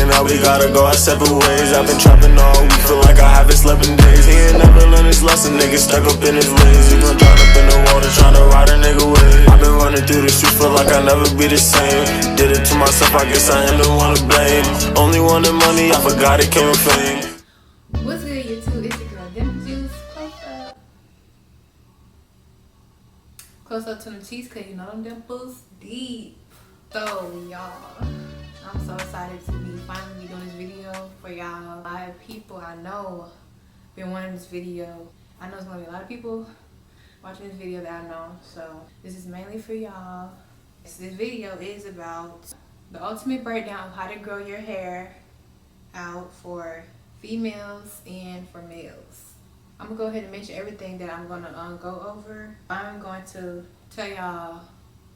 saying that we gotta go our separate ways. I've been trapping all week, feel like I haven't slept in days. He ain't never learned his lesson, nigga stuck up in his ways. He gon' drown up in the water, tryna ride a nigga wave. I've been running through the streets, feel like I'll never be the same. Did it to myself, I guess I am the one to blame. Only wanted money, I forgot it came with fame. What's good, YouTube? It's your girl Dimple. Close up to them cheeks, cause you know them dimples deep. So y'all, I'm so excited to be finally doing this video for y'all. A lot of people I know been wanting this video. I know it's gonna be a lot of people watching this video that I know. So this is mainly for y'all. So this video is about the ultimate breakdown of how to grow your hair out for females and for males. I'm gonna go ahead and mention everything that I'm gonna go over. I'm going to tell y'all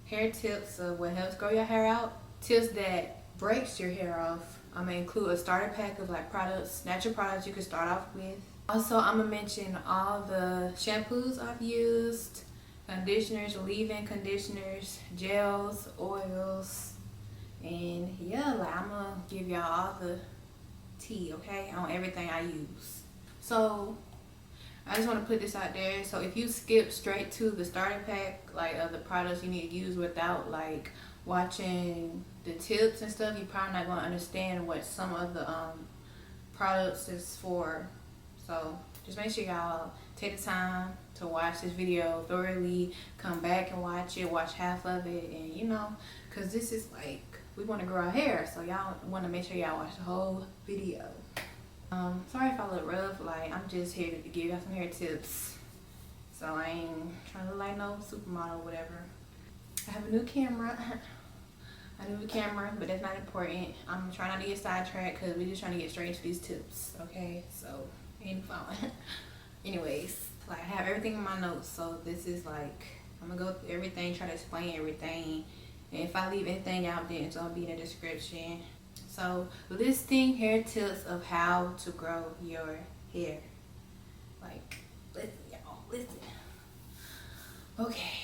hair tips of what helps grow your hair out, tips that breaks your hair off. I'm gonna include a starter pack of like products, natural products you can start off with. Also, I'm gonna mention all the shampoos I've used, conditioners, leave-in conditioners, gels, oils, and yeah, like I'm gonna give y'all all the tea, okay, on everything I use. So I just want to put this out there. So if you skip straight to the starter pack, like of the products you need to use without like watching the tips and stuff, you're probably not going to understand what some of the products is for. So just make sure y'all take the time to watch this video thoroughly, come back and watch it, watch half of it, and you know, because this is like, we want to grow our hair, so y'all want to make sure y'all watch the whole video. Sorry if I look rough, like I'm just here to give y'all some hair tips. So I ain't trying to look like no supermodel or whatever. I have a new camera. But that's not important. I'm trying not to get sidetracked because we're just trying to get straight into these tips, okay? So ain't fun. Anyways, like I have everything in my notes, so this is like, I'm gonna go through everything, try to explain everything. And if I leave anything out, then it's gonna be in the description. So, listing hair tips of how to grow your hair. Like, listen, y'all, listen. Okay,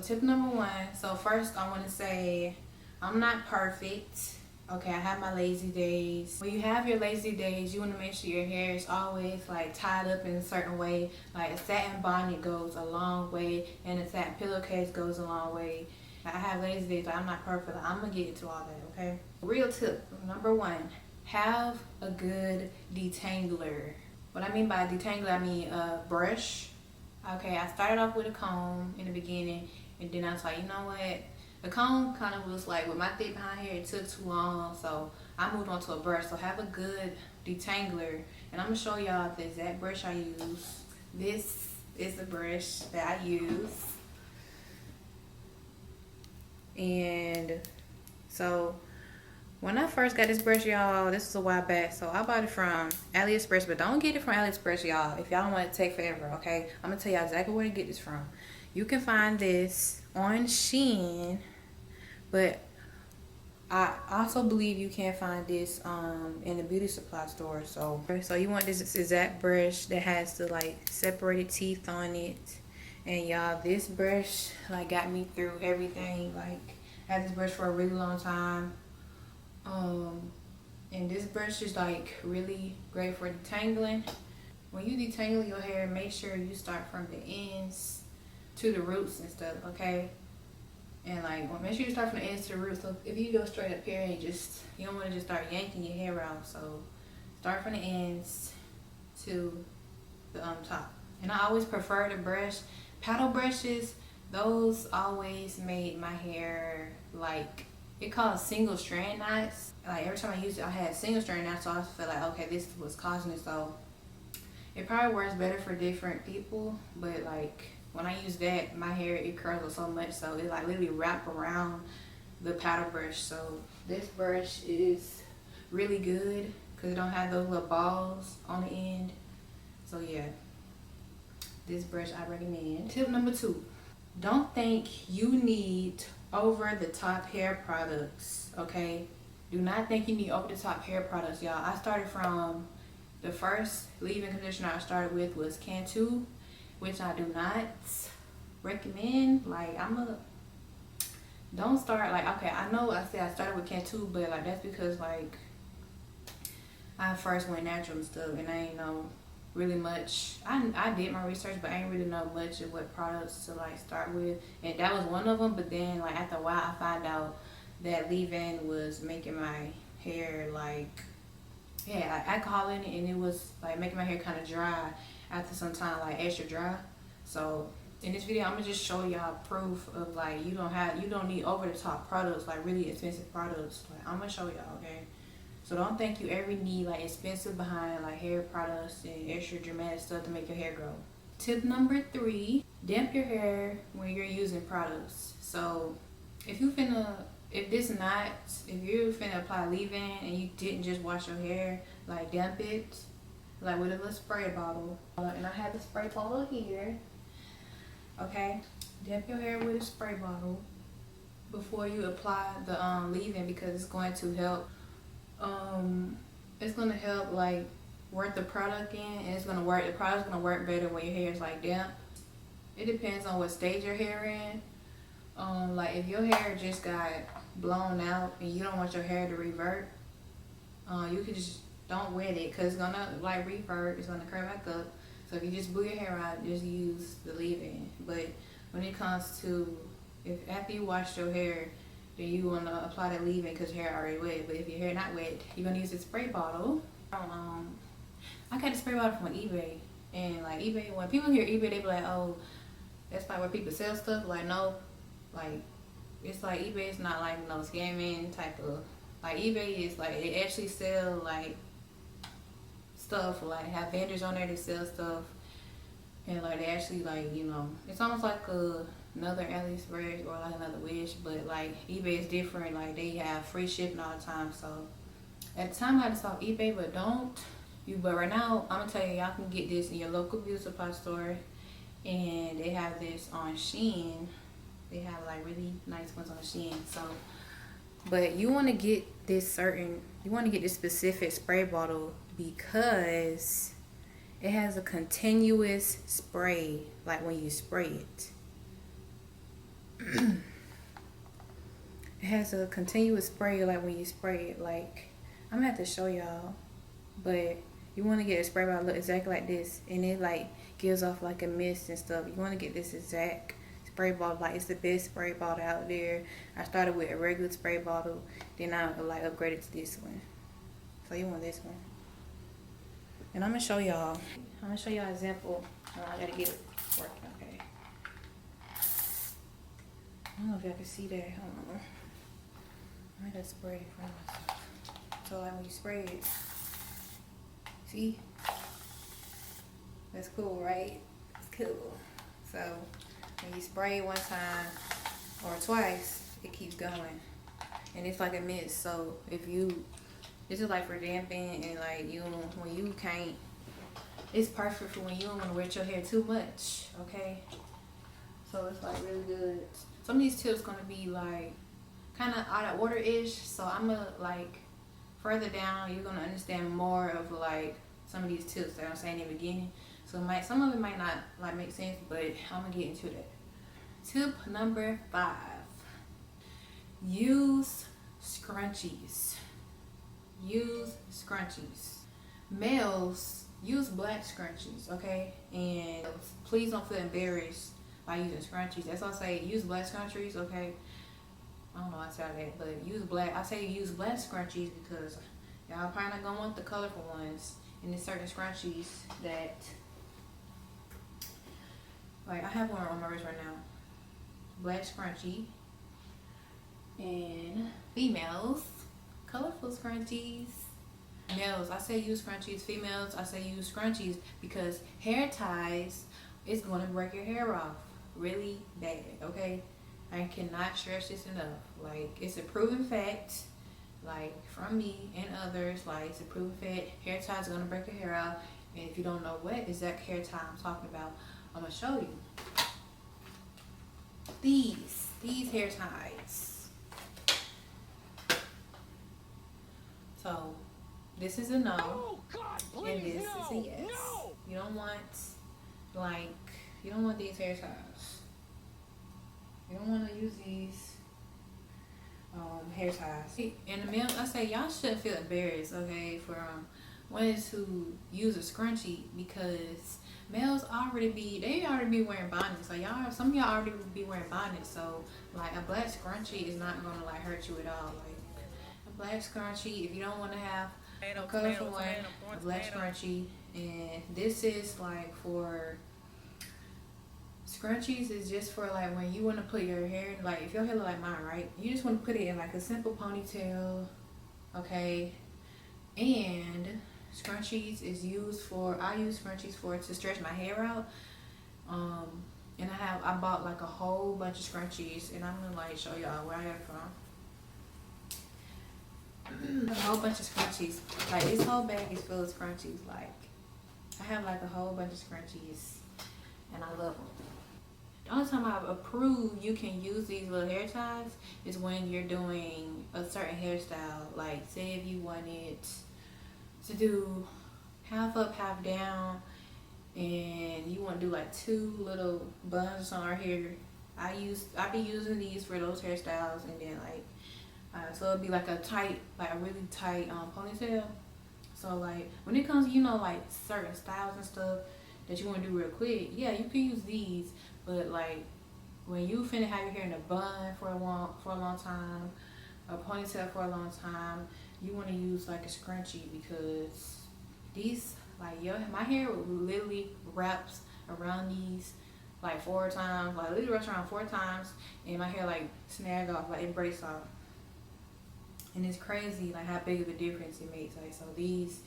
tip number one. So first I want to say, I'm not perfect. Okay, I have my lazy days. When you have your lazy days, you want to make sure your hair is always like tied up in a certain way. Like a satin bonnet goes a long way, and a satin pillowcase goes a long way. I have lazy days, but I'm not perfect. I'm gonna get into all that, okay? Real tip number one, have a good detangler. What I mean by detangler, I mean a brush. Okay, I started off with a comb in the beginning, and then I was like, you know what? The comb kind of was like, with my thick behind hair, it took too long, so I moved on to a brush. So have a good detangler, and I'm gonna show y'all the exact brush I use. This is the brush that I use. And so when I first got this brush, y'all, this was a while back, so I bought it from AliExpress, but don't get it from AliExpress, y'all, if y'all don't want it to take forever, okay? I'm gonna tell y'all exactly where to get this from. You can find this on Shein, but I also believe you can find this in the beauty supply store. So you want this exact brush that has the like separated teeth on it. And y'all, this brush like got me through everything. Like I had this brush for a really long time. And this brush is like really great for detangling. When you detangle your hair, make sure you start from the ends to the roots and stuff, okay? And like, make sure you start from the ends to the roots. So if you go straight up here, you don't want to just start yanking your hair out. So start from the ends to the top. And I always prefer the brush. Paddle brushes, those always made my hair like, it caused single strand knots. Like every time I used it, I had single strand knots, so I felt like, okay, this is what's causing it. So it probably works better for different people, but like when I use that, my hair, it curls so much, so it like literally wrap around the paddle brush. So this brush is really good because it don't have those little balls on the end. So yeah, this brush I recommend. Tip number two, don't think you need over the top hair products, okay? Do not think you need over the top hair products, y'all. I started from, the first leave-in conditioner I started with was Cantu, which I do not recommend. Like don't start like, okay, I know I said I started with Cantu, but like that's because like I first went natural and stuff, and I ain't know really much. I did my research, but I ain't really know much of what products to like start with, and that was one of them. But then like after a while, I found out that leave-in was making my hair like, yeah, like alcohol in it, and it was like making my hair kind of dry after some time, like extra dry. So in this video, I'm gonna just show y'all proof of like you don't need over the top products, like really expensive products. Like I'm gonna show y'all, okay? So don't think you ever need like expensive behind like hair products and extra dramatic stuff to make your hair grow. Tip number 3, damp your hair when you're using products. So if you're finna apply leave-in and you didn't just wash your hair, like damp it like with a little spray bottle. And I have the spray bottle here. Okay, damp your hair with a spray bottle before you apply the leave-in, because it's going to help like work the product in, and the product's gonna work better when your hair is like damp. It depends on what stage your hair in. Like if your hair just got blown out and you don't want your hair to revert, you can just don't wet it, because it's gonna like revert, it's gonna curl back up. So if you just blew your hair out, just use the leave-in. But when it comes to, if after you wash your hair, then you want to apply that leave-in because your hair already wet. But if your hair not wet, you're going to use a spray bottle. I got a spray bottle from eBay. And like eBay, when people hear eBay, they be like, oh, that's like where people sell stuff. Like no, like it's like eBay is not like no scamming type of, like eBay is like, they actually sell like stuff, like have vendors on there that sell stuff, and like they actually like, you know, it's almost like another AliExpress or like another Wish, but like eBay is different. Like they have free shipping all the time. So at the time I had to stop eBay, but but right now I'm gonna tell you, y'all can get this in your local beauty supply store, and they have this on Shein. They have like really nice ones on Shein. So but you want to get this specific spray bottle because it has a continuous spray, like when you spray it. It has a continuous spray, like when you spray it. Like I'm gonna have to show y'all, but you want to get a spray bottle look exactly like this, and it like gives off like a mist and stuff. You want to get this exact spray bottle, like it's the best spray bottle out there. I started with a regular spray bottle, then I like upgraded to this one. So you want this one, and I'm gonna show y'all an example. I gotta get it working. Okay, I don't know if y'all can see that. Hold on, I gotta spray it for myself. So like when you spray it, see, that's cool, right? It's cool. So when you spray it one time or twice, it keeps going, and it's like a mist. So if you, this is like for damping, and like when you can't, it's perfect for when you don't want to wet your hair too much. Okay, so it's like really good. Some of these tips gonna be like kind of out of order ish, so I'm gonna like further down you're gonna understand more of like some of these tips that I'm saying in the beginning. So some of it might not like make sense, but I'm gonna get into that. Tip number 5: use scrunchies. Use scrunchies. Males, use black scrunchies, okay? And please don't feel embarrassed by using scrunchies. That's why I say use black scrunchies, okay? I don't know how to say that, but use black. I say use black scrunchies because y'all probably not gonna want the colorful ones. And there's certain scrunchies that, like I have one on my wrist right now. Black scrunchie. And females, colorful scrunchies. Males, I say use scrunchies. Females, I say use scrunchies because hair ties is going to break your hair off really bad, okay? I cannot stress this enough. Like, it's a proven fact, like from me and others, like it's a proven fact. Hair ties are going to break your hair out. And if you don't know what exact hair tie I'm talking about, I'm going to show you. These hair ties. So this is a no, oh, God, please, and this no, is a yes. No. You don't want these hair ties. You don't want to use these hair ties. And the male, I say y'all shouldn't feel embarrassed, okay, for wanted to use a scrunchie because males already be wearing bonnets. Like y'all, some of y'all already be wearing bonnets. So like a black scrunchie is not gonna like hurt you at all. Like a black scrunchie, if you don't want to have a colorful one, a black scrunchie, and this is like for. Scrunchies is just for like when you want to put your hair, like if your hair look like mine, right? You just want to put it in like a simple ponytail, okay? And scrunchies is used for, I use scrunchies for to stretch my hair out. And I bought like a whole bunch of scrunchies, and I'm gonna like show y'all where I got it from. A whole bunch of scrunchies. Like this whole bag is full of scrunchies. Like I have like a whole bunch of scrunchies, and I love them. The only time I approve you can use these little hair ties is when you're doing a certain hairstyle. Like say if you wanted to do half up, half down, and you want to do like 2 little buns on our hair. I be using these for those hairstyles, and then like so it'd be like a really tight ponytail. So like when it comes to, you know, like certain styles and stuff that you want to do real quick, yeah, you can use these. But like when you finna have your hair in a bun for a long time, a ponytail for a long time, you want to use like a scrunchie, because these like my hair literally wraps around these like 4 times, like literally wraps around 4 times, and my hair like snag off, like it breaks off. And it's crazy like how big of a difference it makes. Like so these,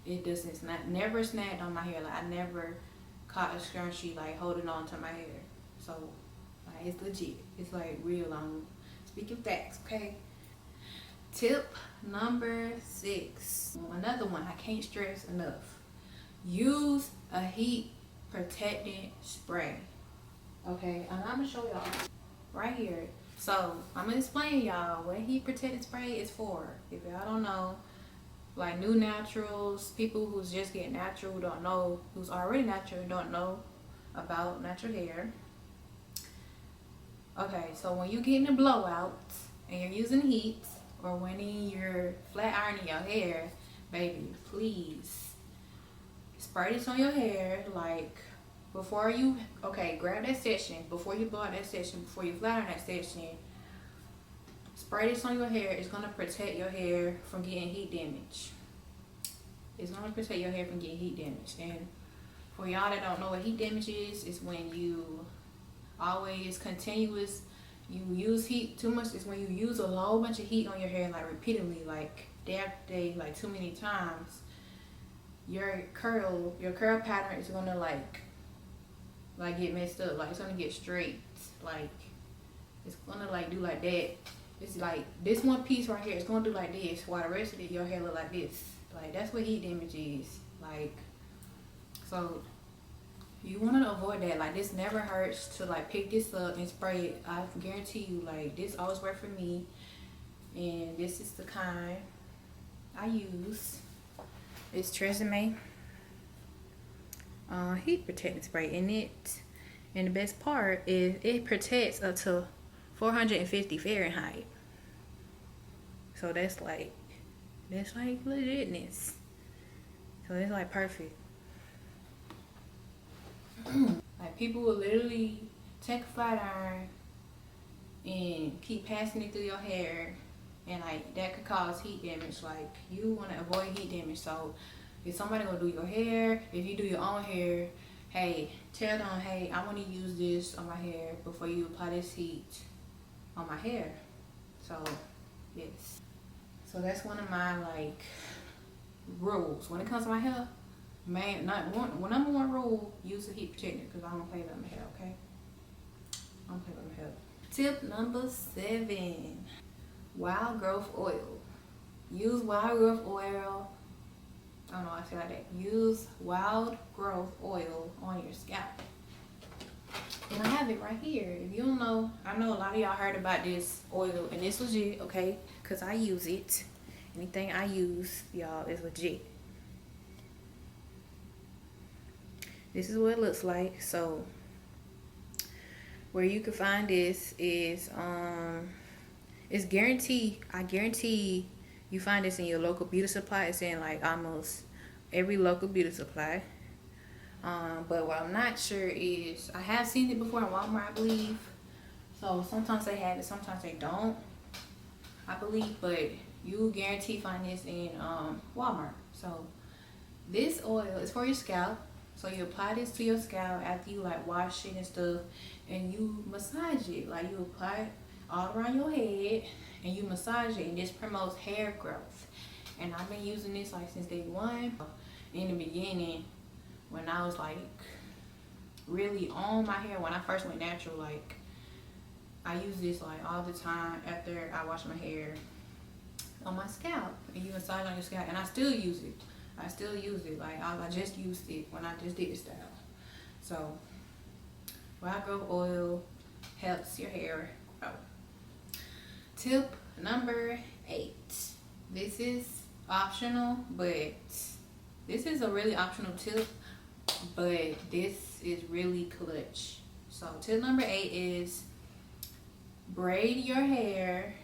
it doesn't never snagged on my hair. Like I never caught a scrunchie like holding on to my hair. So like it's legit. It's like real. Speaking facts, okay? Tip number 6. Another one I can't stress enough. Use a heat protectant spray. Okay, and I'm gonna show y'all right here. So I'm gonna explain y'all what heat protectant spray is for. If y'all don't know, like new naturals, people who's just getting natural don't know, who's already natural don't know about natural hair. Okay, so when you're getting a blowout and you're using heat, or when you're flat ironing your hair, baby, please spray this on your hair. Like before you, grab that section, before you blow out that section, before you flat iron that section, spray this on your hair. It's gonna protect your hair from getting heat damage. It's gonna protect your hair from getting heat damage. And for y'all that don't know what heat damage is when you always continuous, you use heat too much. Is when you use a whole bunch of heat on your hair, like repeatedly, like day after day, like too many times. Your curl pattern is gonna like get messed up. Like it's gonna get straight. Like it's gonna like do like that. It's like this one piece right here, it's gonna do like this, while the rest of it, your hair look like this. Like that's what heat damage is. Like so you want to avoid that. Like this never hurts to like pick this up and spray it. I guarantee you, like this always worked for me, and this is the kind I use. It's Tresemme heat protectant spray, and the best part is it protects up to 450 Fahrenheit. So that's like legitness. So it's like perfect. Like people will literally take a flat iron and keep passing it through your hair, and like that could cause heat damage. Like you want to avoid heat damage. So if somebody gonna do your hair, if you do your own hair, hey, tell them, hey, I want to use this on my hair before you apply this heat on my hair. So yes, so that's one of my like rules when it comes to my hair. Man, number one rule, use a heat protectant, because I don't play with my hair, okay? I don't play with my hair. Tip number 7, wild growth oil. Use wild growth oil. I don't know why I say like that. Use wild growth oil on your scalp. And I have it right here. If you don't know, I know a lot of y'all heard about this oil, and it's legit, okay? Because I use it. Anything I use, y'all, is legit. This is what it looks like. So where you can find this is it's guaranteed. I guarantee you find this in your local beauty supply. It's in like almost every local beauty supply. But what I'm not sure is, I have seen it before in Walmart, I believe. So sometimes they have it, sometimes they don't, I believe. But you guarantee find this in Walmart. So this oil is for your scalp. So you apply this to your scalp after you like wash it and stuff, and you massage it. Like you apply it all around your head and you massage it, and this promotes hair growth. And I've been using this like since day one. In the beginning, when I was like really on my hair, when I first went natural, like I use this like all the time after I wash my hair on my scalp. And you massage on your scalp, and I still use it. Like I just used it when I just did the style. So wild growth oil helps your hair grow. Tip number 8. This is optional, but this is a really optional tip, but this is really clutch. So tip number 8 is braid your hair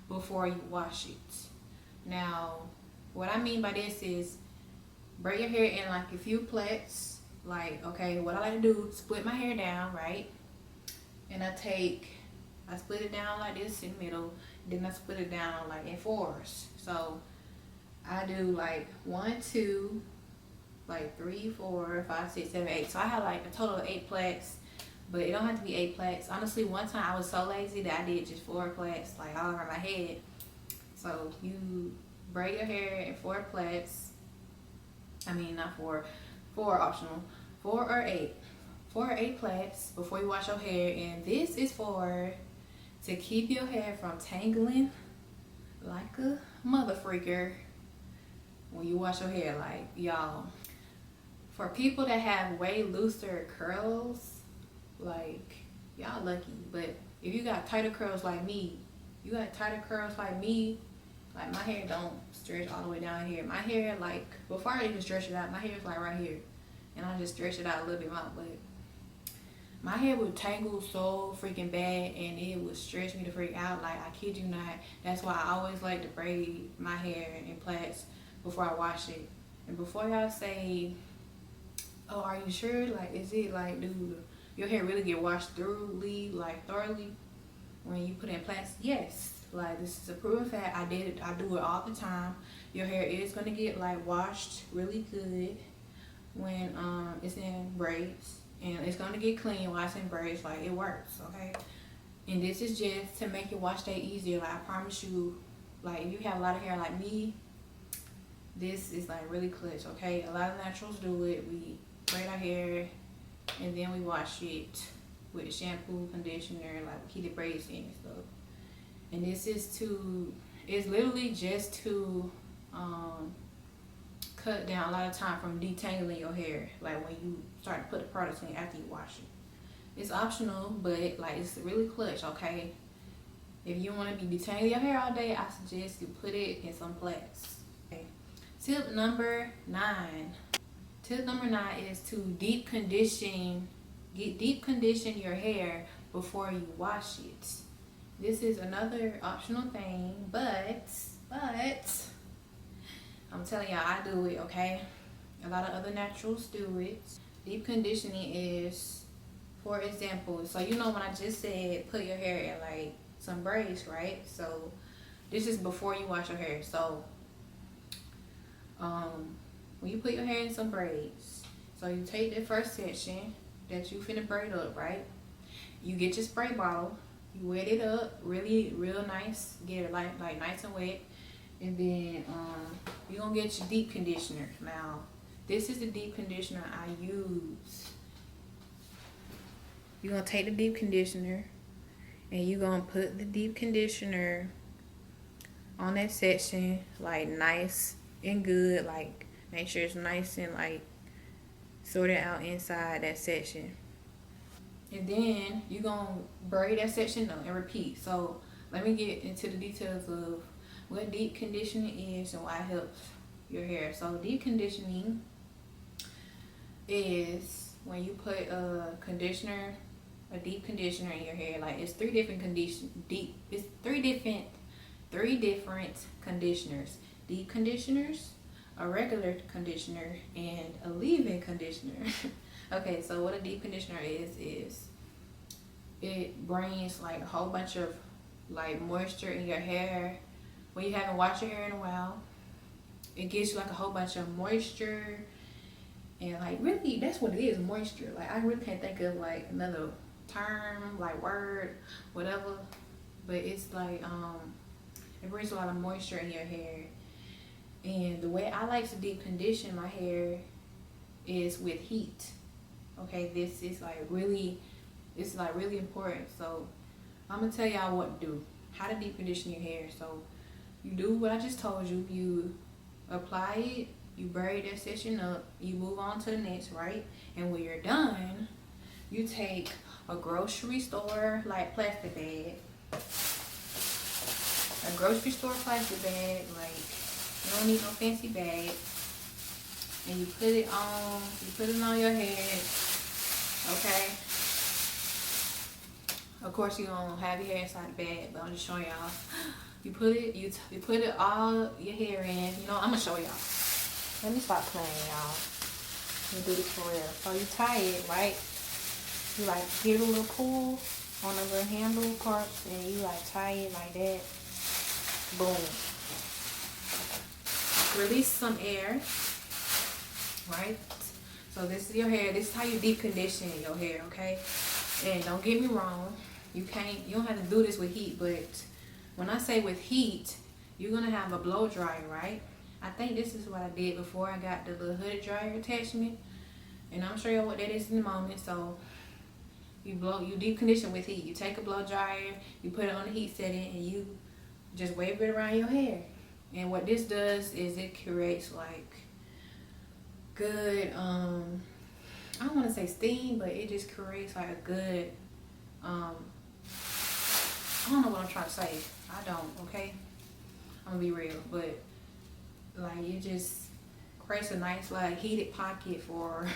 before you wash it. Now, what I mean by this is braid your hair in like a few plaits. Like, okay, what I like to do, split my hair down, right? And I split it down like this in the middle, then I split it down like in 4s. So I do like 1, 2, like 3, 4, 5, 6, 7, 8. So I have like a total of 8 plaits, but it don't have to be 8 plaits. Honestly, one time I was so lazy that I did just 4 plaits, like all around my head. So you braid your hair in 4 plaits. I mean, not 4, 4 optional, 4 or 8. 4 or 8 plaits before you wash your hair. And this is to keep your hair from tangling like a mother freaker when you wash your hair. Like, y'all, for people that have way looser curls, like, y'all lucky. But if you got tighter curls like me, like my hair don't stretch all the way down here. My hair, like, before I even stretch it out, my hair is like right here, and I just stretch it out a little bit more. But my hair would tangle so freaking bad, and it would stretch me the freak out. Like, I kid you not. That's why I always like to braid my hair in plaits before I wash it. And before y'all say, oh, are you sure? Like, is it like, do your hair really get washed thoroughly when you put in plaits? Yes. Like, this is a proven fact. I do it all the time. Your hair is gonna get like washed really good when it's in braids, and it's gonna get clean while it's in braids. Like, it works, okay? And this is just to make your wash day easier. Like, I promise you, like, if you have a lot of hair like me, this is like really clutch, okay? A lot of naturals do it. We braid our hair and then we wash it with shampoo, conditioner, like we keep the braids in and stuff. And this is it's literally just to cut down a lot of time from detangling your hair, like when you start to put the products in after you wash it. It's optional, but like, it's really clutch, okay? If you want to be detangling your hair all day, I suggest you put it in some plaits. Okay. Tip number 9. Tip number 9 is to deep condition your hair before you wash it. This is another optional thing, but I'm telling y'all, I do it, okay? A lot of other naturals do it. Deep conditioning is, for example, so you know when I just said put your hair in like some braids, right? So this is before you wash your hair. So when you put your hair in some braids, so you take the first section that you finna braid up, right? You get your spray bottle, you wet it up real nice, get it like nice and wet, and then you're gonna get your deep conditioner. Now, this is the deep conditioner I use. You're gonna take the deep conditioner and you're gonna put the deep conditioner on that section, like nice and good, like make sure it's nice and like sorted out inside that section. And then you're gonna braid that section up and repeat. So let me get into the details of what deep conditioning is and why it helps your hair. So deep conditioning is when you put a deep conditioner in your hair. Like, it's three different conditioners. Deep conditioners, a regular conditioner and a leave-in conditioner. Okay, so what a deep conditioner is it brings like a whole bunch of like moisture in your hair when you haven't washed your hair in a while. It gives you like a whole bunch of moisture, and like really that's what it is, moisture. Like I really can't think of like another term, like word, whatever, but it's like it brings a lot of moisture in your hair. And the way I like to deep condition my hair is with heat. Okay, this is like really important. So I'm gonna tell y'all what to do, how to deep condition your hair. So you do what I just told you. You apply it, you bury that section up, you move on to the next, right? And when you're done, you take a grocery store like plastic bag, a grocery store plastic bag, like you don't need no fancy bag, and you put it on your head. Okay, of course you don't have your hair inside the bag, but I'm just showing y'all. You put it all your hair in. You know, I'm gonna show y'all. Let me stop playing, y'all. Let me do this for real. So you tie it, right? You like give it a little pull on the little handle parts, and you like tie it like that. Boom. Release some air, right? So this is your hair. This is how you deep condition your hair, okay? And don't get me wrong, you don't have to do this with heat, but when I say with heat, you're gonna have a blow dryer, right? I think this is what I did before I got the little hooded dryer attachment, and I'm sure you what that is in a moment. So you deep condition with heat. You take a blow dryer, you put it on the heat setting, and you just wave it around your hair. And what this does is it creates like good I don't want to say steam, but it just creates like a good I don't know what I'm trying to say. I don't, okay? I'm gonna be real, but like it just creates a nice like heated pocket for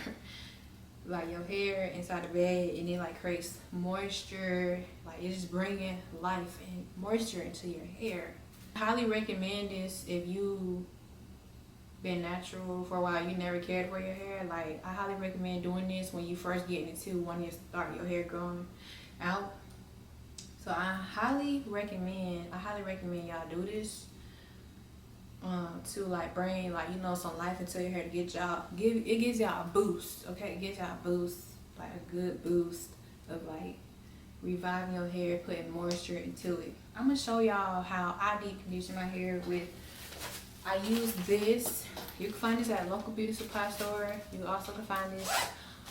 like your hair inside the bed, and it like creates moisture. Like it's just bringing life and moisture into your hair. I highly recommend this if you been natural for a while, you never cared for your hair. Like I highly recommend doing this when you first get into when you start your hair growing out. So I highly recommend y'all do this to like bring like some life into your hair, to gives y'all a boost. Okay, it gives y'all a boost, like a good boost of like reviving your hair, putting moisture into it. I'm gonna show y'all how I deep condition my hair with. I use this. You can find this at a local beauty supply store. You also can find this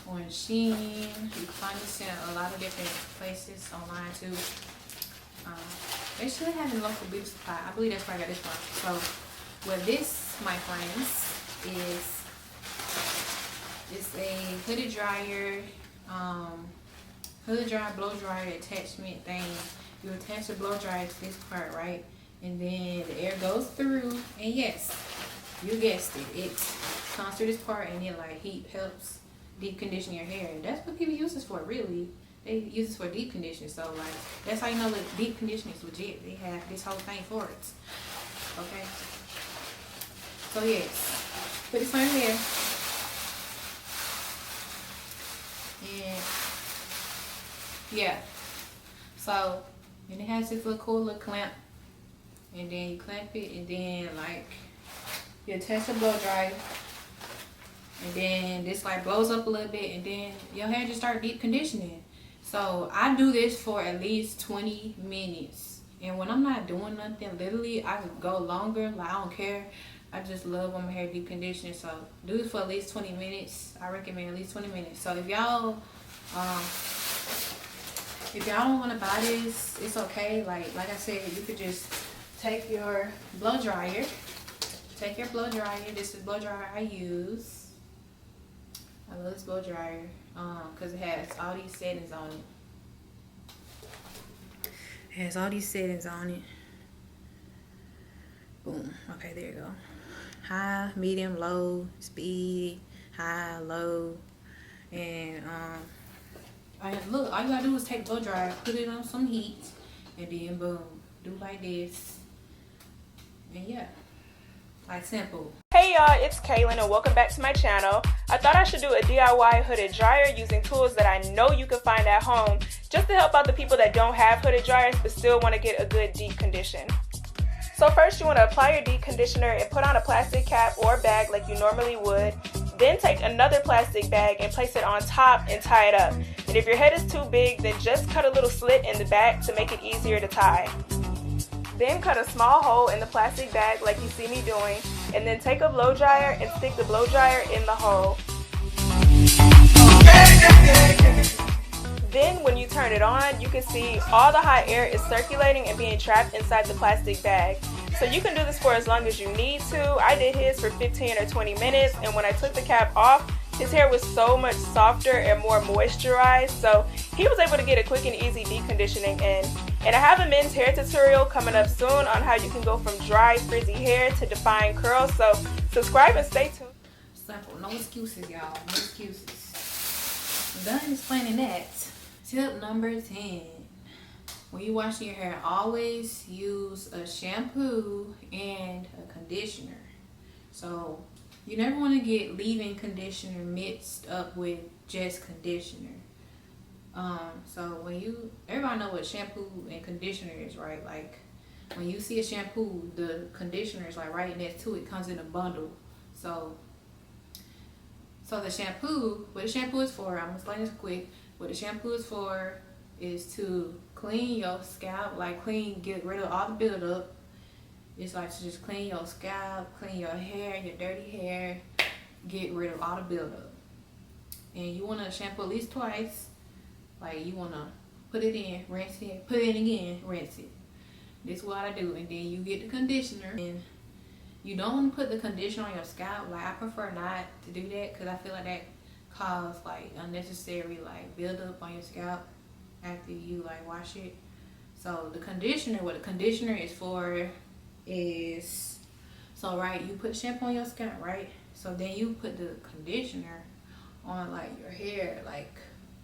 on Shein. You can find this in a lot of different places online too. They should have a local beauty supply. I believe that's where I got this from. So what this, my friends, is a hooded dryer, blow dryer attachment thing. You attach the blow dryer to this part, right? And then the air goes through, and yes, you guessed it, it comes through this part, and then like heat helps deep condition your hair. That's what people use this for, really. They use this for deep conditioning. So like that's how you know that deep conditioning is legit. They have this whole thing for it. Okay. So yes, put this on your hair, and yeah. So and it has this little cool little clamp. And then you clamp it, and then like you attach the blow dryer, and then this like blows up a little bit, and then your hair just start deep conditioning. So I do this for at least 20 minutes, and when I'm not doing nothing, literally I can go longer. Like I don't care. I just love when my hair deep conditioning. So do this for at least 20 minutes. I recommend at least 20 minutes. So if y'all don't want to buy this, it's okay. Like I said, you could just take your blow dryer. This is blow dryer I use. I love this blow dryer because it has all these settings on it. Boom. Okay, there you go. High, medium, low, speed, high, low, and look, all you gotta do is take blow dryer, put it on some heat, and then boom, do like this. And yeah, like simple. Hey y'all, it's Kaylin and welcome back to my channel. I thought I should do a DIY hooded dryer using tools that I know you can find at home, just to help out the people that don't have hooded dryers but still want to get a good deep condition. So first you want to apply your deep conditioner and put on a plastic cap or bag like you normally would. Then take another plastic bag and place it on top and tie it up. And if your head is too big, then just cut a little slit in the back to make it easier to tie. Then cut a small hole in the plastic bag like you see me doing, and then take a blow dryer and stick the blow dryer in the hole. Then when you turn it on, you can see all the hot air is circulating and being trapped inside the plastic bag. So you can do this for as long as you need to. I did his for 15 or 20 minutes, and when I took the cap off, his hair was so much softer and more moisturized, so he was able to get a quick and easy deep conditioning in. And I have a men's hair tutorial coming up soon on how you can go from dry, frizzy hair to defined curls, so subscribe and stay tuned. Simple, no excuses, y'all, no excuses. I'm done explaining that. Tip number 10. When you wash your hair, always use a shampoo and a conditioner. So you never want to get leave-in conditioner mixed up with just conditioner. So everybody know what shampoo and conditioner is, right? Like when you see a shampoo, the conditioner is like right next to it, comes in a bundle. So the shampoo, what the shampoo is for, I'm gonna explain this quick. What the shampoo is for is to clean your scalp, like get rid of all the buildup. It's like to just clean your scalp, clean your hair, your dirty hair, get rid of all the buildup. And you want to shampoo at least twice. Like you want to put it in, rinse it, put it in again, rinse it. This is what I do. And then you get the conditioner. And you don't want to put the conditioner on your scalp. Like I prefer not to do that because I feel like that causes like unnecessary like buildup on your scalp after you like wash it. So the conditioner, what the conditioner is for is, so right, you put shampoo on your scalp, right? So then you put the conditioner on like your hair, like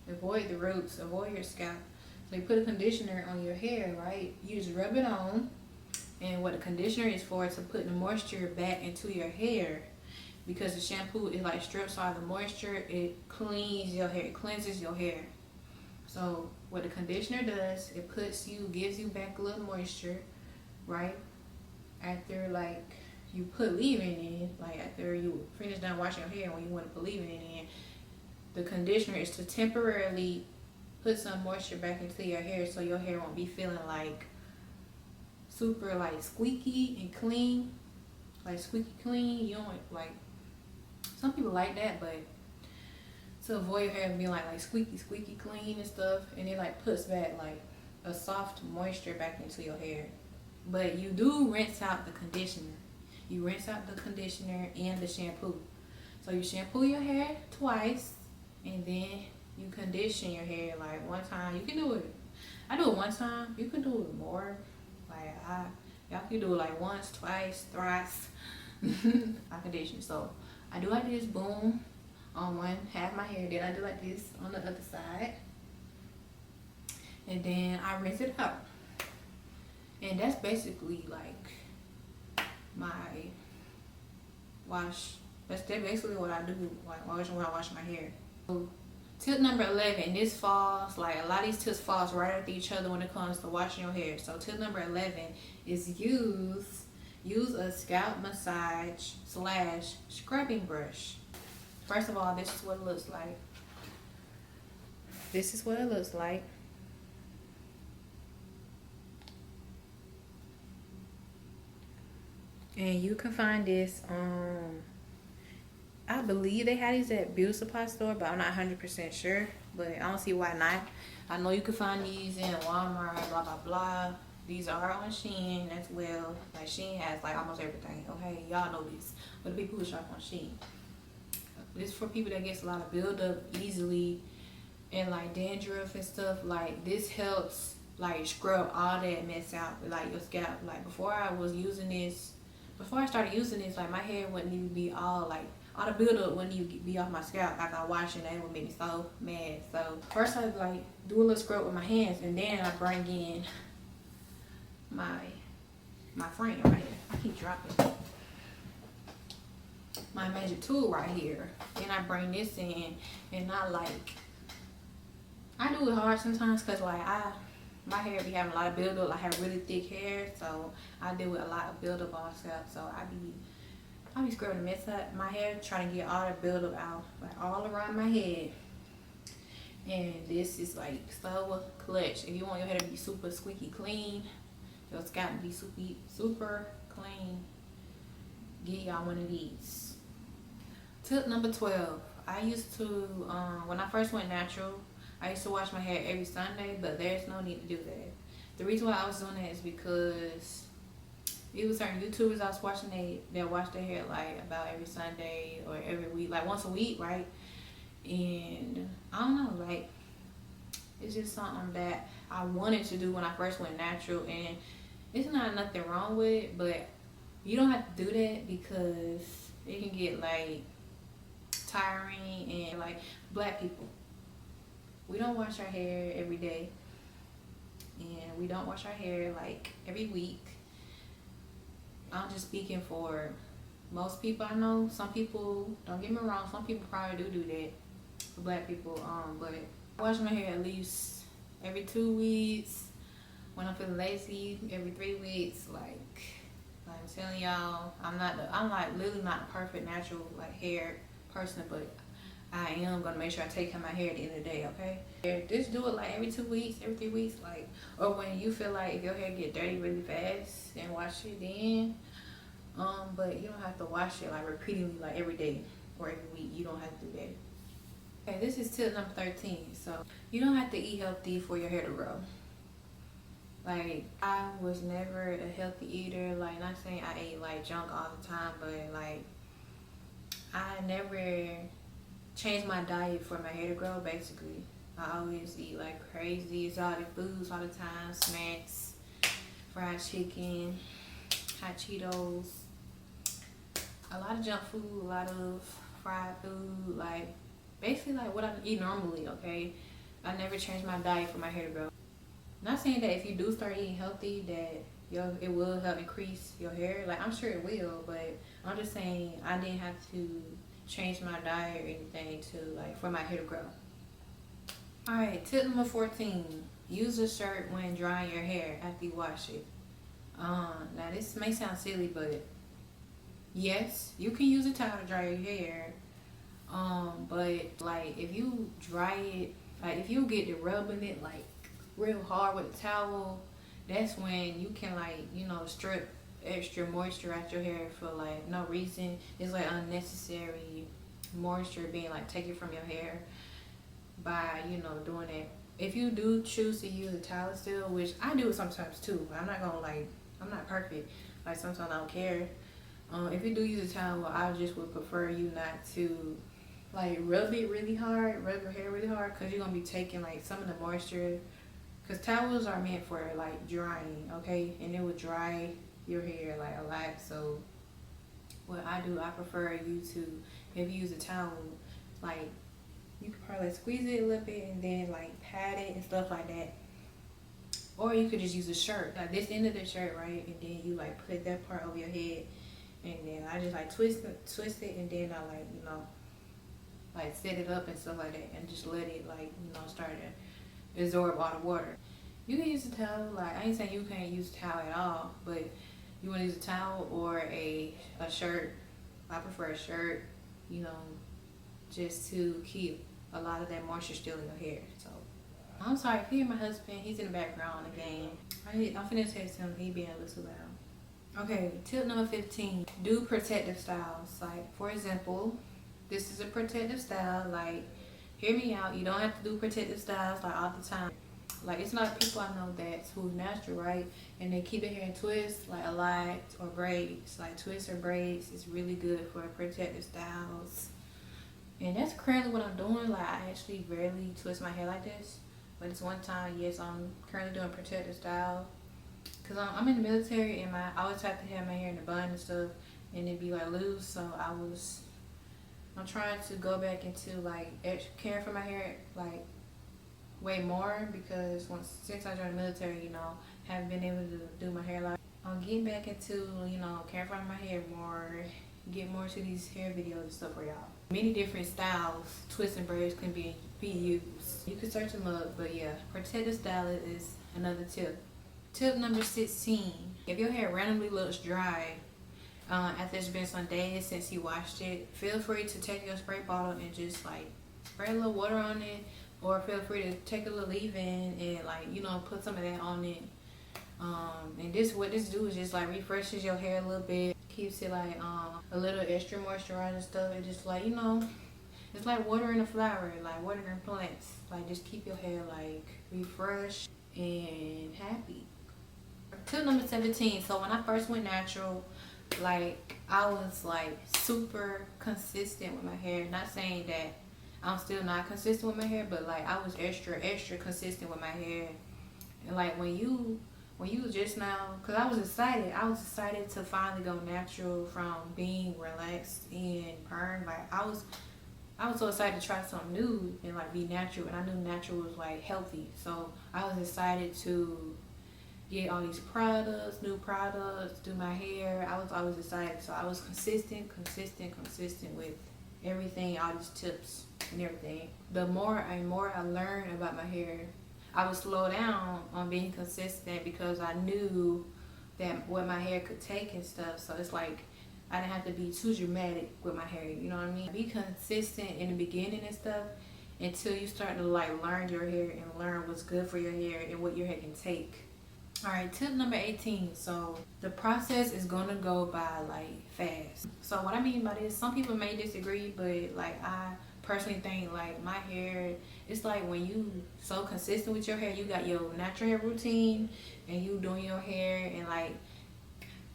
avoid the roots, avoid your scalp. So you put a conditioner on your hair, right? You just rub it on, and what the conditioner is for is to put the moisture back into your hair, because the shampoo, it like strips all the moisture, it cleans your hair, it cleanses your hair. So what the conditioner does, it gives you back a little moisture, right? After like you put leave-in in, like after you finish done washing your hair, when you want to put leave-in in, the conditioner is to temporarily put some moisture back into your hair so your hair won't be feeling like super like squeaky and clean, like squeaky clean. You don't like, some people like that, but to avoid your hair being like squeaky clean and stuff, and it like puts back like a soft moisture back into your hair. But you do rinse out the conditioner. You rinse out the conditioner and the shampoo. So you shampoo your hair twice, and then you condition your hair like one time. You can do it, I do it one time. You can do it more. Like y'all can do it like once, twice, thrice. I condition. So I do like this, boom, on one half my hair. Then I do like this on the other side. And then I rinse it out. And that's basically like my wash. That's basically what I do like when I wash my hair. So, tip number 11, this falls, like a lot of these tips falls right after each other when it comes to washing your hair. So tip number 11 is use a scalp massage / scrubbing brush. First of all, this is what it looks like. This is what it looks like. And you can find this I believe they had these at beauty supply store, but I'm not 100% sure. But I don't see why not. I know you can find these in Walmart, blah blah blah. These are on Shein as well. Like Shein has like almost everything. Okay, y'all know this. But the people who shop on Shein. This is for people that gets a lot of buildup easily and like dandruff and stuff. Like this helps like scrub all that mess out, like your scalp. Like before I started using this, like my hair wouldn't even be all like, all the buildup wouldn't even be off my scalp after I wash it, and it would make me so mad. So first I like do a little scrub with my hands, and then I bring in my frame right here. I keep dropping. my magic tool right here. Then I bring this in, and I do it hard sometimes because like my hair be having a lot of buildup. I have really thick hair, so I deal with a lot of buildup on scalp. So I be scrubbing the mess up my hair, trying to get all the buildup out, like all around my head. And this is like so clutch. If you want your hair to be super squeaky clean, your scalp to be super clean, get y'all one of these. Tip number 12. I used to, when I first went natural, I used to wash my hair every Sunday, but there's no need to do that. The reason why I was doing that is because it was certain YouTubers I was watching, they wash their hair like about every Sunday or every week, like once a week, right? And I don't know, like it's just something that I wanted to do when I first went natural, and it's not nothing wrong with it, but you don't have to do that because it can get like tiring. And like black people, we don't wash our hair every day, and we don't wash our hair like every week. I'm just speaking for most people I know. Some people, don't get me wrong, some people probably do that for black people, but I wash my hair at least every 2 weeks. When I'm feeling lazy, every 3 weeks. Like I'm telling y'all, I'm like literally not a perfect natural like hair person, but I am gonna make sure I take care of my hair at the end of the day, okay? Just do it like every 2 weeks, every 3 weeks, like, or when you feel like if your hair get dirty really fast, then wash it then. But you don't have to wash it like repeatedly, like every day or every week. You don't have to do that. Okay, this is tip number 13. So you don't have to eat healthy for your hair to grow. Like, I was never a healthy eater. Like, not saying I ate like junk all the time, but like I never changed my diet for my hair to grow. Basically, I always eat like crazy exotic foods all the time, snacks, fried chicken, hot Cheetos, a lot of junk food, a lot of fried food, like basically like what I eat normally, okay? I never changed my diet for my hair to grow. Not saying that if you do start eating healthy that it will help increase your hair. Like, I'm sure it will, but I'm just saying I didn't have to change my diet or anything to like for my hair to grow. Alright, tip number 14. Use a shirt when drying your hair after you wash it. Now this may sound silly, but yes, you can use a towel to dry your hair. But like if you dry it, like if you get to rubbing it like real hard with a towel, that's when you can like, you know, strip extra moisture out your hair for like no reason. It's like unnecessary moisture being like taken from your hair by, you know, doing it. If you do choose to use a towel still, which I do it sometimes too, I'm not gonna like, I'm not perfect, like sometimes I don't care. If you do use a towel, I just would prefer you not to like rub it really hard, rub your hair really hard, because you're gonna be taking like some of the moisture, because towels are meant for like drying, okay, and it will dry your hair like a lot. So what I do, I prefer you to, if you use a towel, like you could probably squeeze it a little bit and then like pat it and stuff like that. Or you could just use a shirt, like this end of the shirt, right, and then you like put that part over your head, and then I just like twist it, and then I like, you know, like set it up and stuff like that, and just let it like, you know, start to absorb all the water. You can use a towel, like I ain't saying you can't use a towel at all, but you want to use a towel or a shirt. I prefer a shirt, you know, just to keep a lot of that moisture still in your hair. So I'm sorry if you hear my husband, he's in the background again. I'm finna text him, he being a little too loud. Okay, tip number 15, do protective styles. Like, for example, this is a protective style. Like, hear me out, you don't have to do protective styles like all the time. Like, it's not people I know that's who's natural, right, and they keep their hair in twists like a lot, or braids. Like twists or braids is really good for protective styles. And that's currently what I'm doing. Like, I actually rarely twist my hair like this, but it's one time, yes, I'm currently doing protective style. Cause I'm in the military, and I always have to have my hair in a bun and stuff, and it be like loose. So I'm trying to go back into like caring for my hair like way more, because since I joined the military, you know, haven't been able to do my hair like. I'm getting back into, you know, caring for my hair more, get more to these hair videos and stuff for y'all. Many different styles, twists and braids can be used. You can search them up, but yeah, protect the stylist is another tip. Tip number 16, if your hair randomly looks dry after it's been some days since you washed it, feel free to take your spray bottle and just like spray a little water on it, or feel free to take a little leave-in and like, you know, put some of that on it. And what this do is just like refreshes your hair a little bit, keeps it like a little extra moisturized and stuff. It just like, you know, it's like watering a flower, like watering plants. Like just keep your hair like refreshed and happy. Tip number 17. So when I first went natural, like I was like super consistent with my hair. Not saying that I'm still not consistent with my hair, but like I was extra consistent with my hair. And like when you just now, because I was excited to finally go natural from being relaxed and permed. Like I was so excited to try something new and like be natural, and I knew natural was like healthy. So I was excited to get all these products, new products, do my hair. I was always excited. So I was consistent with everything, all these tips and everything. The more and more I learned about my hair, I would slow down on being consistent because I knew that what my hair could take and stuff. So it's like I didn't have to be too dramatic with my hair, you know what I mean? Be consistent in the beginning and stuff until you start to like learn your hair and learn what's good for your hair and what your hair can take. Alright, tip number 18. So the process is gonna go by like fast. So what I mean by this, some people may disagree, but like I personally think like my hair, it's like when you so consistent with your hair, you got your natural hair routine and you doing your hair, and like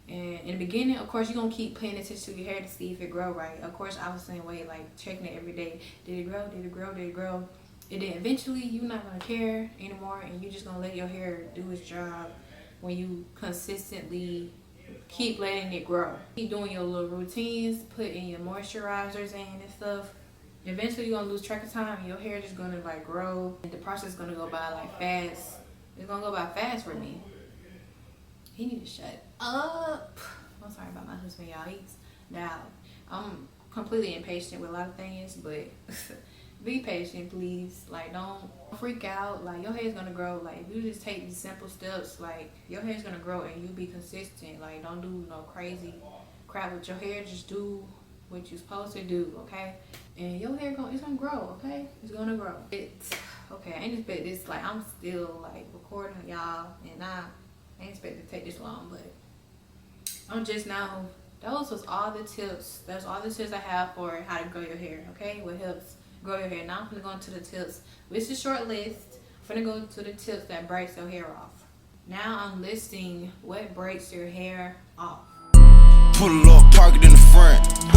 and in the beginning, of course, you're gonna keep paying attention to your hair to see if it grow right. Of course, I was the same way, like checking it every day. Did it grow? Did it grow? Did it grow? And then eventually you're not gonna care anymore, and you're just gonna let your hair do its job when you consistently keep letting it grow. Keep doing your little routines, putting your moisturizers in and stuff. Eventually you're gonna lose track of time. Your hair is gonna like grow, and the process is gonna go by like fast. It's gonna go by fast for me. He need to shut up. I'm sorry about my husband, y'all. He's loud. I'm completely impatient with a lot of things, but be patient, please. Like, don't freak out. Like, your hair's gonna grow. Like, if you just take these simple steps, like, your hair's gonna grow and you be consistent. Like, don't do no crazy crap with your hair. Just do what you're supposed to do, okay? And your hair it's gonna grow, okay? It's gonna grow. Okay, I ain't expect this. Like, I'm still like recording y'all, and I ain't expect it to take this long, but I'm just now. Those was all the tips. That's all the tips I have for how to grow your hair, okay? What helps grow your hair. Now I'm gonna go into the tips. It's a short list. I'm gonna go to the tips that breaks your hair off. Now I'm listing what breaks your hair off. Put a little park it in the front.